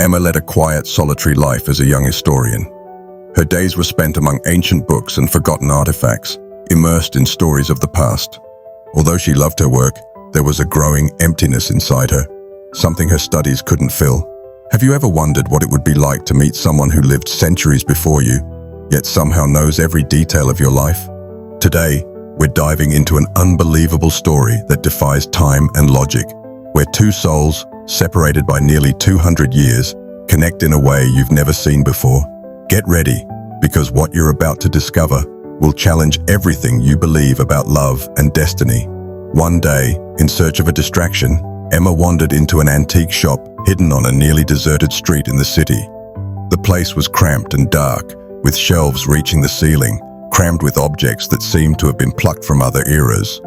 Emma led a quiet, solitary life as a young historian. Her days were spent among ancient books and forgotten artifacts, immersed in stories of the past. Although she loved her work, there was a growing emptiness inside her, something her studies couldn't fill. Have you ever wondered what it would be like to meet someone who lived centuries before you, yet somehow knows every detail of your life? Today, we're diving into an unbelievable story that defies time and logic, where two souls, separated by nearly 200 years, connect in a way you've never seen before. Get ready, because what you're about to discover will challenge everything you believe about love and destiny. One day, in search of a distraction, Emma wandered into an antique shop hidden on a nearly deserted street in the city. The place was cramped and dark, with shelves reaching the ceiling, crammed with objects that seemed to have been plucked from other eras.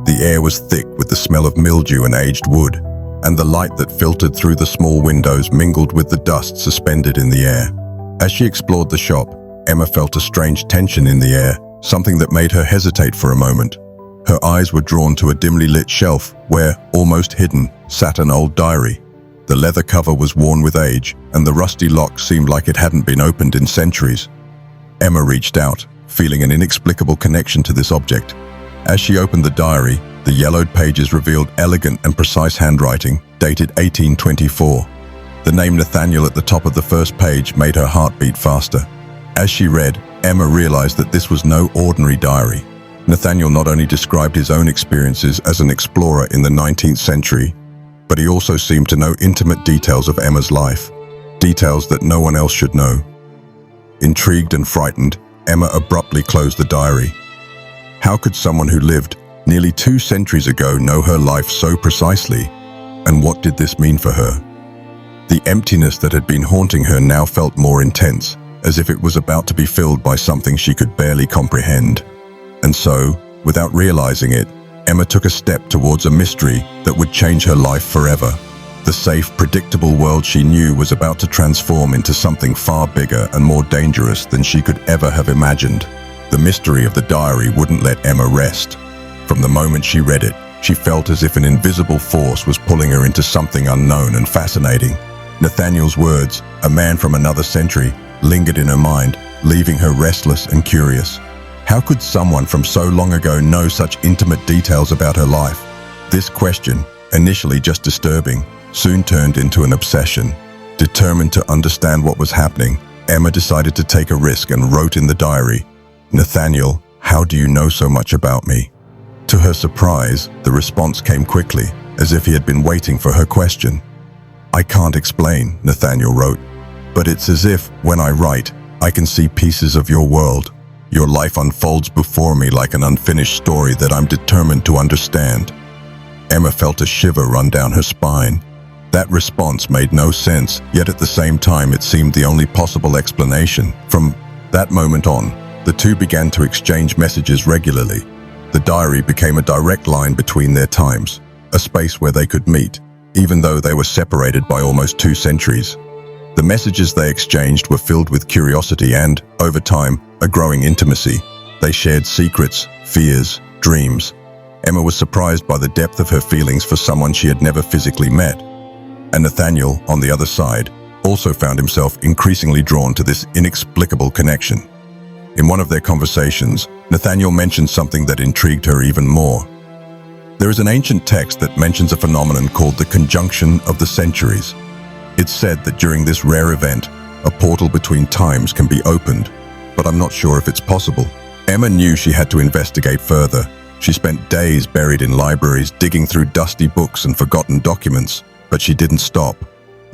The air was thick with the smell of mildew and aged wood, and the light that filtered through the small windows mingled with the dust suspended in the air. As she explored the shop, Emma felt a strange tension in the air, something that made her hesitate for a moment. Her eyes were drawn to a dimly lit shelf where, almost hidden, sat an old diary. The leather cover was worn with age, and the rusty lock seemed like it hadn't been opened in centuries. Emma reached out, feeling an inexplicable connection to this object. As she opened the diary, the yellowed pages revealed elegant and precise handwriting, dated 1824. The name Nathaniel at the top of the first page made her heart beat faster. As she read, Emma realized that this was no ordinary diary. Nathaniel not only described his own experiences as an explorer in the 19th century, but he also seemed to know intimate details of Emma's life, details that no one else should know. Intrigued and frightened, Emma abruptly closed the diary. How could someone who lived nearly 2 centuries ago know her life so precisely? And what did this mean for her? The emptiness that had been haunting her now felt more intense, as if it was about to be filled by something she could barely comprehend. And so, without realizing it, Emma took a step towards a mystery that would change her life forever. The safe, predictable world she knew was about to transform into something far bigger and more dangerous than she could ever have imagined. The mystery of the diary wouldn't let Emma rest. From the moment she read it, she felt as if an invisible force was pulling her into something unknown and fascinating. Nathaniel's words, a man from another century, lingered in her mind, leaving her restless and curious. How could someone from so long ago know such intimate details about her life? This question, initially just disturbing, soon turned into an obsession. Determined to understand what was happening, Emma decided to take a risk and wrote in the diary, "Nathaniel, how do you know so much about me?" To her surprise, the response came quickly, as if he had been waiting for her question. "I can't explain," Nathaniel wrote, "but it's as if, when I write, I can see pieces of your world. Your life unfolds before me like an unfinished story that I'm determined to understand." Emma felt a shiver run down her spine. That response made no sense, yet at the same time it seemed the only possible explanation. From that moment on, the two began to exchange messages regularly. The diary became a direct line between their times, a space where they could meet, even though they were separated by almost 2 centuries. The messages they exchanged were filled with curiosity and, over time, a growing intimacy. They shared secrets, fears, dreams. Emma was surprised by the depth of her feelings for someone she had never physically met. And Nathaniel, on the other side, also found himself increasingly drawn to this inexplicable connection. In one of their conversations, Nathaniel mentioned something that intrigued her even more. There is an ancient text that mentions a phenomenon called the conjunction of the centuries. It's said that during this rare event, a portal between times can be opened, but I'm not sure if it's possible. Emma knew she had to investigate further. She spent days buried in libraries, digging through dusty books and forgotten documents, but she didn't stop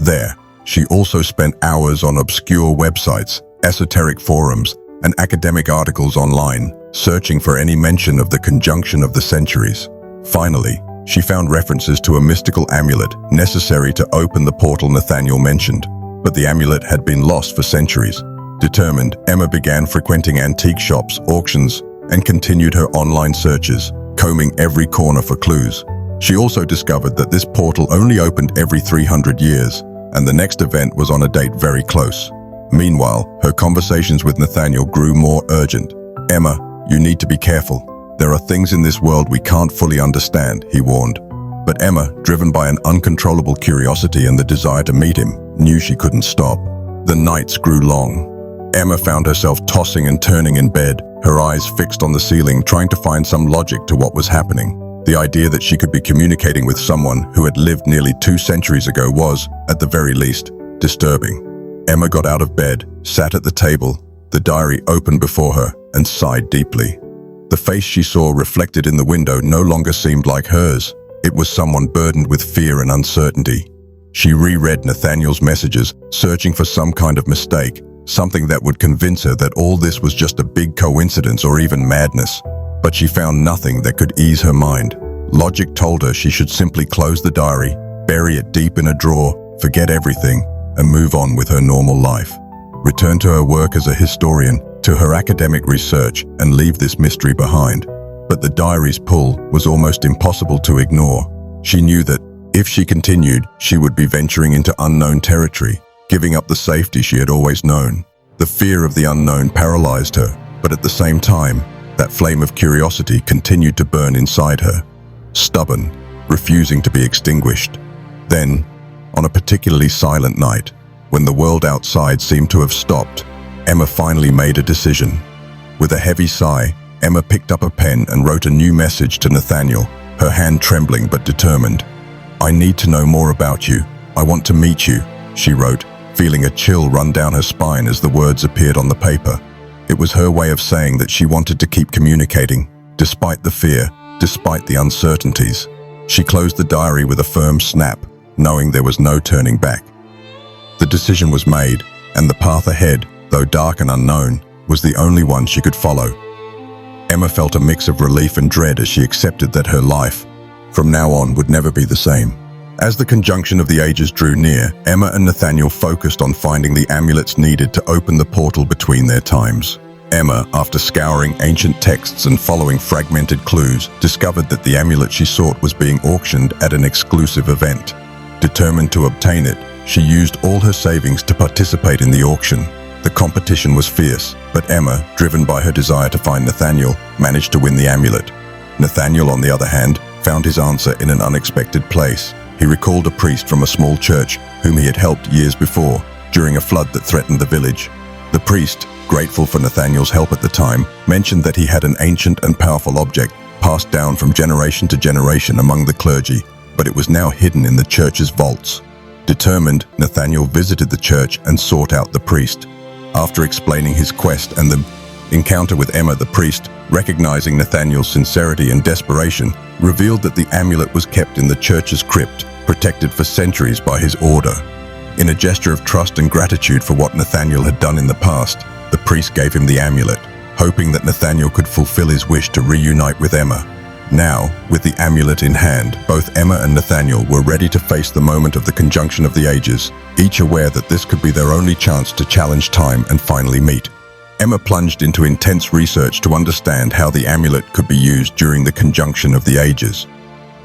there. She also spent hours on obscure websites, esoteric forums, and academic articles online, searching for any mention of the conjunction of the centuries. Finally, she found references to a mystical amulet necessary to open the portal Nathaniel mentioned, but the amulet had been lost for centuries. Determined, Emma began frequenting antique shops, auctions, and continued her online searches, combing every corner for clues. She also discovered that this portal only opened every 300 years, and the next event was on a date very close. Meanwhile, her conversations with Nathaniel grew more urgent. "Emma, you need to be careful. There are things in this world we can't fully understand," he warned. But Emma, driven by an uncontrollable curiosity and the desire to meet him, knew she couldn't stop. The nights grew long. Emma found herself tossing and turning in bed, her eyes fixed on the ceiling, trying to find some logic to what was happening. The idea that she could be communicating with someone who had lived nearly 2 centuries ago was, at the very least, disturbing. Emma got out of bed, sat at the table, the diary open before her, and sighed deeply. The face she saw reflected in the window no longer seemed like hers. It was someone burdened with fear and uncertainty. She reread Nathaniel's messages, searching for some kind of mistake, something that would convince her that all this was just a big coincidence or even madness. But she found nothing that could ease her mind. Logic told her she should simply close the diary, bury it deep in a drawer, forget everything, and move on with her normal life. Return to her work as a historian, to her academic research, and leave this mystery behind. But the diary's pull was almost impossible to ignore. She knew that if she continued, she would be venturing into unknown territory, giving up the safety she had always known. The fear of the unknown paralyzed her, but at the same time, that flame of curiosity continued to burn inside her, stubborn, refusing to be extinguished. Then, on a particularly silent night, when the world outside seemed to have stopped, Emma finally made a decision. With a heavy sigh, Emma picked up a pen and wrote a new message to Nathaniel, her hand trembling but determined. "I need to know more about you. I want to meet you," she wrote, feeling a chill run down her spine as the words appeared on the paper. It was her way of saying that she wanted to keep communicating, despite the fear, despite the uncertainties. She closed the diary with a firm snap, knowing there was no turning back. The decision was made, and the path ahead, though dark and unknown, was the only one she could follow. Emma felt a mix of relief and dread as she accepted that her life, from now on, would never be the same. As the conjunction of the ages drew near, Emma and Nathaniel focused on finding the amulets needed to open the portal between their times. Emma, after scouring ancient texts and following fragmented clues, discovered that the amulet she sought was being auctioned at an exclusive event. Determined to obtain it, she used all her savings to participate in the auction. The competition was fierce, but Emma, driven by her desire to find Nathaniel, managed to win the amulet. Nathaniel, on the other hand, found his answer in an unexpected place. He recalled a priest from a small church whom he had helped years before, during a flood that threatened the village. The priest, grateful for Nathaniel's help at the time, mentioned that he had an ancient and powerful object passed down from generation to generation among the clergy, but it was now hidden in the church's vaults. Determined, Nathaniel visited the church and sought out the priest. After explaining his quest and the encounter with Emma, the priest, recognizing Nathaniel's sincerity and desperation, revealed that the amulet was kept in the church's crypt, protected for centuries by his order. In a gesture of trust and gratitude for what Nathaniel had done in the past, the priest gave him the amulet, hoping that Nathaniel could fulfill his wish to reunite with Emma. Now, with the amulet in hand, both Emma and Nathaniel were ready to face the moment of the conjunction of the ages, each aware that this could be their only chance to challenge time and finally meet. Emma plunged into intense research to understand how the amulet could be used during the conjunction of the ages.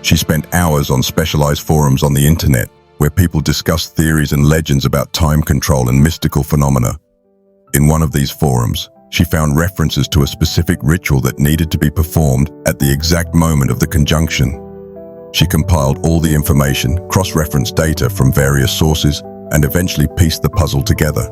She spent hours on specialized forums on the internet, where people discussed theories and legends about time control and mystical phenomena. In one of these forums, she found references to a specific ritual that needed to be performed at the exact moment of the conjunction. She compiled all the information, cross-referenced data from various sources, and eventually pieced the puzzle together.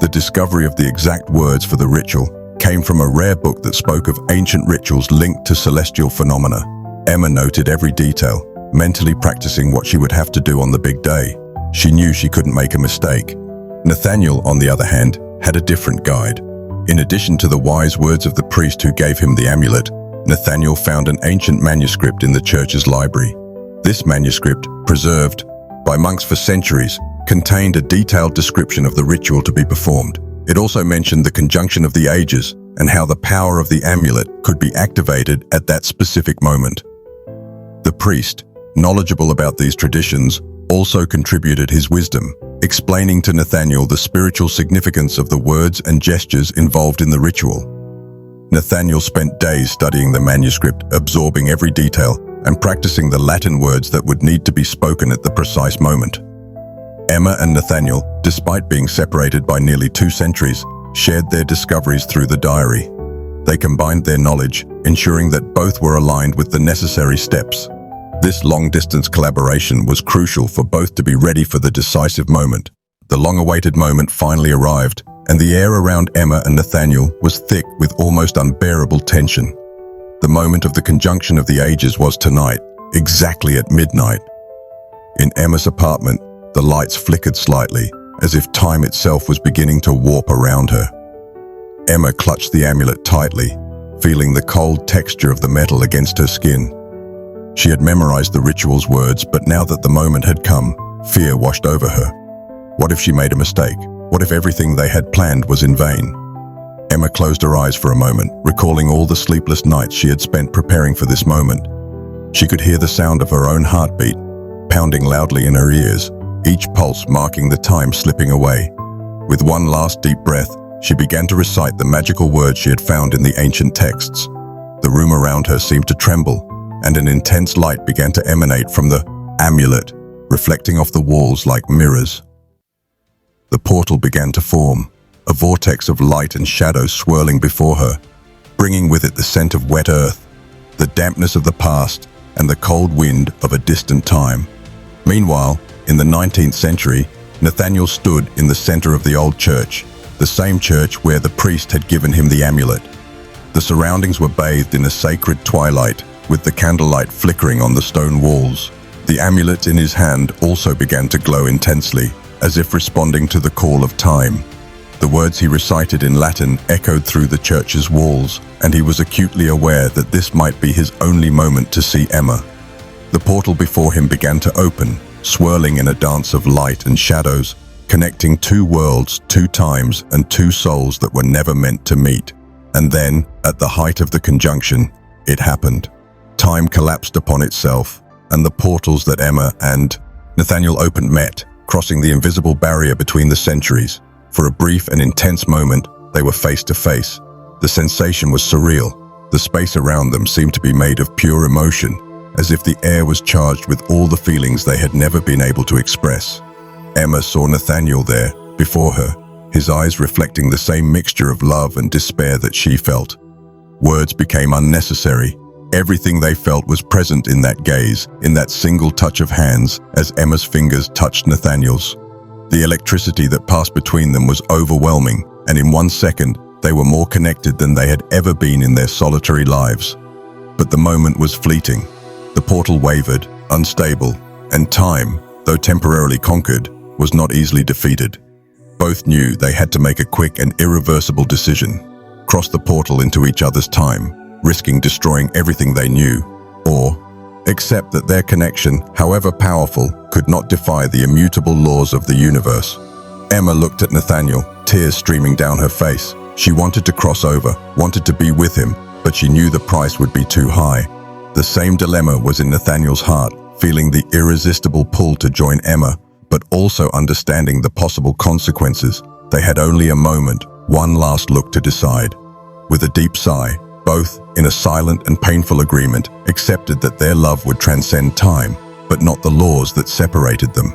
The discovery of the exact words for the ritual came from a rare book that spoke of ancient rituals linked to celestial phenomena. Emma noted every detail, mentally practicing what she would have to do on the big day. She knew she couldn't make a mistake. Nathaniel, on the other hand, had a different guide. In addition to the wise words of the priest who gave him the amulet, Nathaniel found an ancient manuscript in the church's library. This manuscript, preserved by monks for centuries, contained a detailed description of the ritual to be performed. It also mentioned the conjunction of the ages and how the power of the amulet could be activated at that specific moment. The priest, knowledgeable about these traditions, also contributed his wisdom, explaining to Nathaniel the spiritual significance of the words and gestures involved in the ritual. Nathaniel spent days studying the manuscript, absorbing every detail, and practicing the Latin words that would need to be spoken at the precise moment. Emma and Nathaniel, despite being separated by nearly 2 centuries, shared their discoveries through the diary. They combined their knowledge, ensuring that both were aligned with the necessary steps. This long-distance collaboration was crucial for both to be ready for the decisive moment. The long-awaited moment finally arrived, and the air around Emma and Nathaniel was thick with almost unbearable tension. The moment of the conjunction of the ages was tonight, exactly at midnight. In Emma's apartment, the lights flickered slightly, as if time itself was beginning to warp around her. Emma clutched the amulet tightly, feeling the cold texture of the metal against her skin. She had memorized the ritual's words, but now that the moment had come, fear washed over her. What if she made a mistake? What if everything they had planned was in vain? Emma closed her eyes for a moment, recalling all the sleepless nights she had spent preparing for this moment. She could hear the sound of her own heartbeat, pounding loudly in her ears, each pulse marking the time slipping away. With one last deep breath, she began to recite the magical words she had found in the ancient texts. The room around her seemed to tremble, and an intense light began to emanate from the amulet, reflecting off the walls like mirrors. The portal began to form, a vortex of light and shadow swirling before her, bringing with it the scent of wet earth, the dampness of the past, and the cold wind of a distant time. Meanwhile, in the 19th century, Nathaniel stood in the center of the old church, the same church where the priest had given him the amulet. The surroundings were bathed in a sacred twilight, with the candlelight flickering on the stone walls. The amulet in his hand also began to glow intensely, as if responding to the call of time. The words he recited in Latin echoed through the church's walls, and he was acutely aware that this might be his only moment to see Emma. The portal before him began to open, swirling in a dance of light and shadows, connecting two worlds, two times, and two souls that were never meant to meet. And then, at the height of the conjunction, it happened. Time collapsed upon itself, and the portals that Emma and Nathaniel opened met, crossing the invisible barrier between the centuries. For a brief and intense moment, they were face to face. The sensation was surreal. The space around them seemed to be made of pure emotion, as if the air was charged with all the feelings they had never been able to express. Emma saw Nathaniel there, before her, his eyes reflecting the same mixture of love and despair that she felt. Words became unnecessary. Everything they felt was present in that gaze, in that single touch of hands as Emma's fingers touched Nathaniel's. The electricity that passed between them was overwhelming, and in 1 second, they were more connected than they had ever been in their solitary lives. But the moment was fleeting. The portal wavered, unstable, and time, though temporarily conquered, was not easily defeated. Both knew they had to make a quick and irreversible decision: cross the portal into each other's time, risking destroying everything they knew, or accept that their connection, however powerful, could not defy the immutable laws of the universe. Emma looked at Nathaniel, tears streaming down her face. She wanted to cross over, wanted to be with him, but she knew the price would be too high. The same dilemma was in Nathaniel's heart, feeling the irresistible pull to join Emma, but also understanding the possible consequences. They had only a moment, one last look to decide. With a deep sigh, both, in a silent and painful agreement, accepted that their love would transcend time, but not the laws that separated them.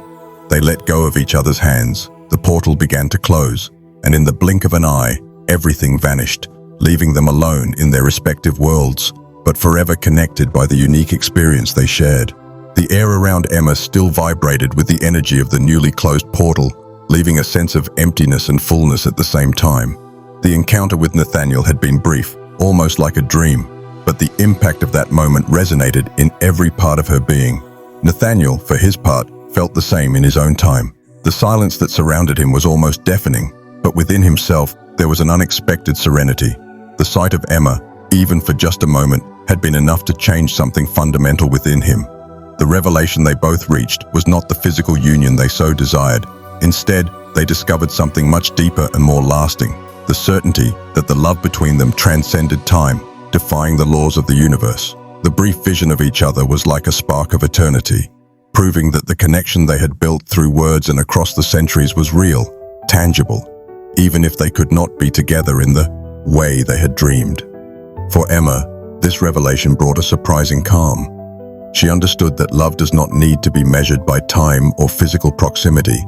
They let go of each other's hands, the portal began to close, and in the blink of an eye, everything vanished, leaving them alone in their respective worlds, but forever connected by the unique experience they shared. The air around Emma still vibrated with the energy of the newly closed portal, leaving a sense of emptiness and fullness at the same time. The encounter with Nathaniel had been brief, almost like a dream, but the impact of that moment resonated in every part of her being. Nathaniel, for his part, felt the same in his own time. The silence that surrounded him was almost deafening, but within himself there was an unexpected serenity. The sight of Emma, even for just a moment, had been enough to change something fundamental within him. The revelation they both reached was not the physical union they so desired. Instead, they discovered something much deeper and more lasting: the certainty that the love between them transcended time, defying the laws of the universe. The brief vision of each other was like a spark of eternity, proving that the connection they had built through words and across the centuries was real, tangible, even if they could not be together in the way they had dreamed. For Emma, this revelation brought a surprising calm. She understood that love does not need to be measured by time or physical proximity.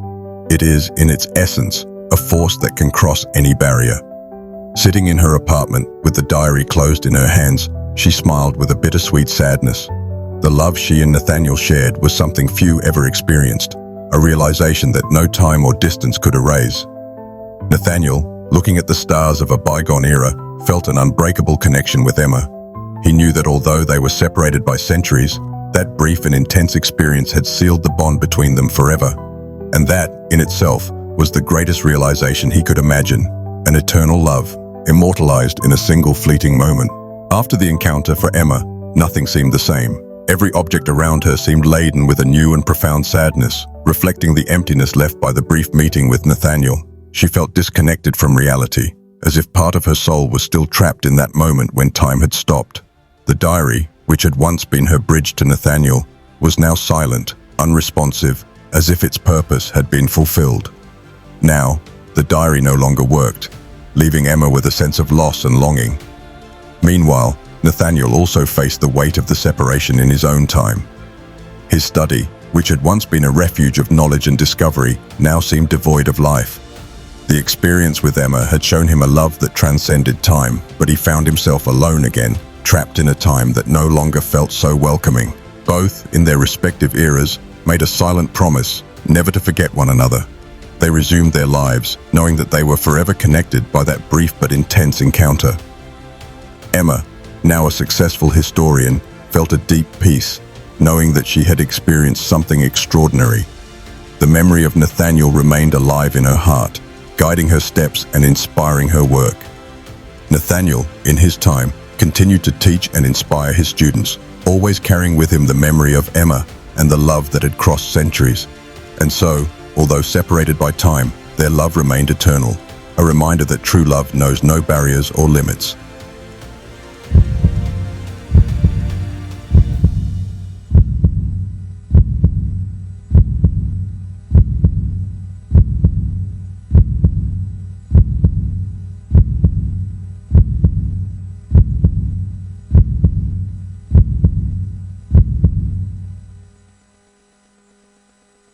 It is, in its essence, a force that can cross any barrier. Sitting in her apartment, with the diary closed in her hands, she smiled with a bittersweet sadness. The love she and Nathaniel shared was something few ever experienced. a realization that no time or distance could erase. Nathaniel, looking at the stars of a bygone era, felt an unbreakable connection with Emma. He knew that although they were separated by centuries, that brief and intense experience had sealed the bond between them forever. And that, in itself, was the greatest realization he could imagine, an eternal love, immortalized in a single fleeting moment. After the encounter for Emma, nothing seemed the same. Every object around her seemed laden with a new and profound sadness, reflecting the emptiness left by the brief meeting with Nathaniel. She felt disconnected from reality, as if part of her soul was still trapped in that moment when time had stopped. The diary, which had once been her bridge to Nathaniel, was now silent, unresponsive, as if its purpose had been fulfilled. Now, the diary no longer worked, leaving Emma with a sense of loss and longing. Meanwhile, Nathaniel also faced the weight of the separation in his own time. His study, which had once been a refuge of knowledge and discovery, now seemed devoid of life. The experience with Emma had shown him a love that transcended time, but he found himself alone again, trapped in a time that no longer felt so welcoming. Both, in their respective eras, made a silent promise never to forget one another. They resumed their lives, knowing that they were forever connected by that brief but intense encounter. Emma, now a successful historian, felt a deep peace, knowing that she had experienced something extraordinary. The memory of Nathaniel remained alive in her heart, guiding her steps and inspiring her work. Nathaniel, in his time, continued to teach and inspire his students, always carrying with him the memory of Emma and the love that had crossed centuries. And so, although separated by time, their love remained eternal, a reminder that true love knows no barriers or limits.